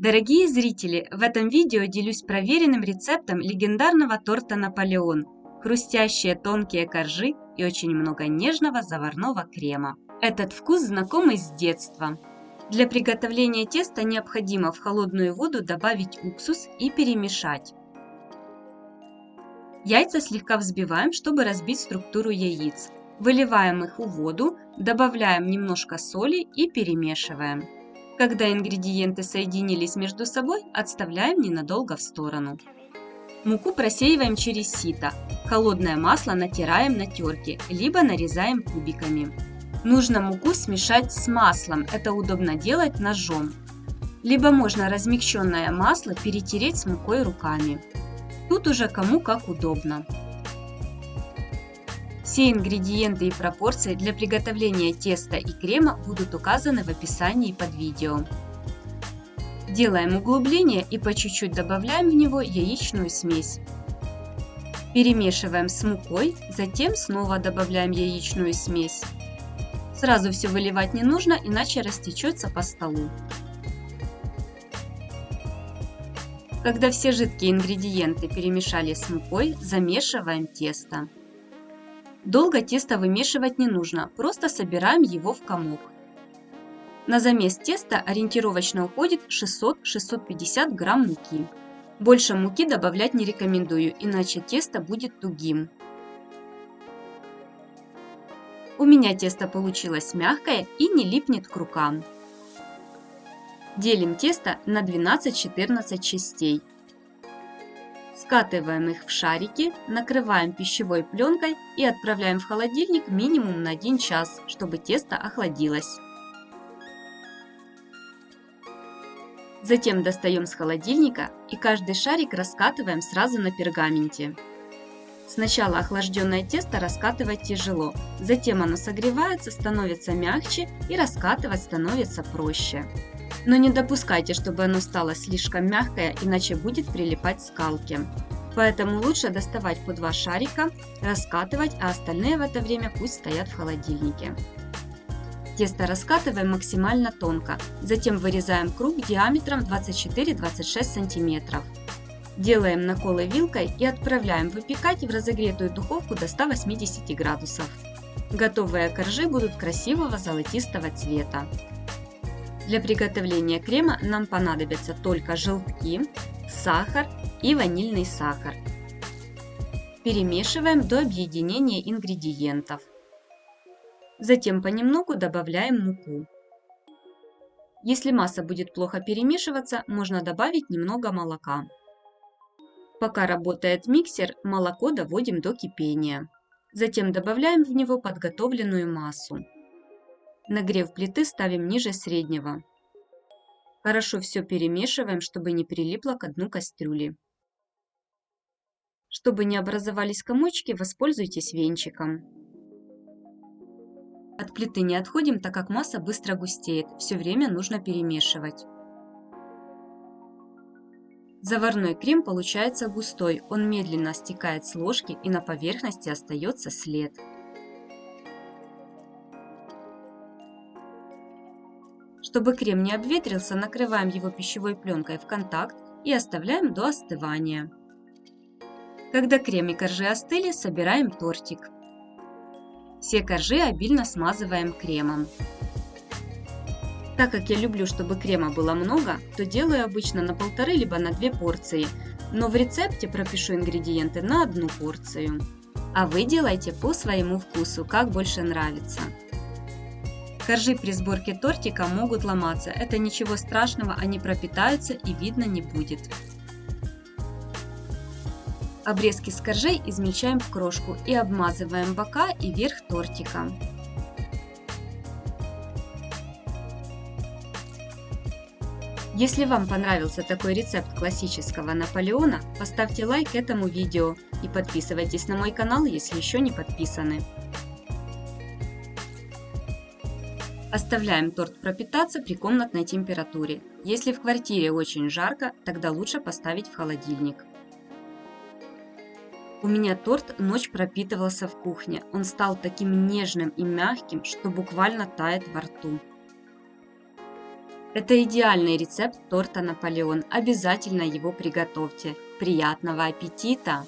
Дорогие зрители, в этом видео делюсь проверенным рецептом легендарного торта «Наполеон». Хрустящие тонкие коржи и очень много нежного заварного крема. Этот вкус знакомый с детства. Для приготовления теста необходимо в холодную воду добавить уксус и перемешать. Яйца слегка взбиваем, чтобы разбить структуру яиц. Выливаем их в воду, добавляем немножко соли и перемешиваем. Когда ингредиенты соединились между собой, отставляем ненадолго в сторону. Муку просеиваем через сито. Холодное масло натираем на терке, либо нарезаем кубиками. Нужно муку смешать с маслом, это удобно делать ножом. Либо можно размягченное масло перетереть с мукой руками. Тут уже кому как удобно. Все ингредиенты и пропорции для приготовления теста и крема будут указаны в описании под видео. Делаем углубление и по чуть-чуть добавляем в него яичную смесь. Перемешиваем с мукой, затем снова добавляем яичную смесь. Сразу все выливать не нужно, иначе растечется по столу. Когда все жидкие ингредиенты перемешали с мукой, замешиваем тесто. Долго тесто вымешивать не нужно, просто собираем его в комок. На замес теста ориентировочно уходит 600-650 грамм муки. Больше муки добавлять не рекомендую, иначе тесто будет тугим. У меня тесто получилось мягкое и не липнет к рукам. Делим тесто на 12-14 частей. Скатываем их в шарики, накрываем пищевой пленкой и отправляем в холодильник минимум на 1 час, чтобы тесто охладилось. Затем достаем с холодильника и каждый шарик раскатываем сразу на пергаменте. Сначала охлажденное тесто раскатывать тяжело, затем оно согревается, становится мягче и раскатывать становится проще. Но не допускайте, чтобы оно стало слишком мягкое, иначе будет прилипать к скалке. Поэтому лучше доставать по 2 шарика, раскатывать, а остальные в это время пусть стоят в холодильнике. Тесто раскатываем максимально тонко, затем вырезаем круг диаметром 24-26 см. Делаем наколы вилкой и отправляем выпекать в разогретую духовку до 180 градусов. Готовые коржи будут красивого золотистого цвета. Для приготовления крема нам понадобятся только желтки, сахар и ванильный сахар. Перемешиваем до объединения ингредиентов. Затем понемногу добавляем муку. Если масса будет плохо перемешиваться, можно добавить немного молока. Пока работает миксер, молоко доводим до кипения. Затем добавляем в него подготовленную массу. Нагрев плиты ставим ниже среднего. Хорошо все перемешиваем, чтобы не прилипло к дну кастрюли. Чтобы не образовались комочки, воспользуйтесь венчиком. От плиты не отходим, так как масса быстро густеет, все время нужно перемешивать. Заварной крем получается густой, он медленно стекает с ложки и на поверхности остается след. Чтобы крем не обветрился, накрываем его пищевой пленкой в контакт и оставляем до остывания. Когда крем и коржи остыли, собираем тортик. Все коржи обильно смазываем кремом. Так как я люблю, чтобы крема было много, то делаю обычно на 1,5 либо на 2 порции, но в рецепте пропишу ингредиенты на 1 порцию. А вы делайте по своему вкусу, как больше нравится. Коржи при сборке тортика могут ломаться, это ничего страшного, они пропитаются и видно не будет. Обрезки с коржей измельчаем в крошку и обмазываем бока и верх тортика. Если вам понравился такой рецепт классического Наполеона, поставьте лайк этому видео и подписывайтесь на мой канал, если еще не подписаны. Оставляем торт пропитаться при комнатной температуре. Если в квартире очень жарко, тогда лучше поставить в холодильник. У меня торт ночь пропитывался в кухне. Он стал таким нежным и мягким, что буквально тает во рту. Это идеальный рецепт торта Наполеон. Обязательно его приготовьте. Приятного аппетита!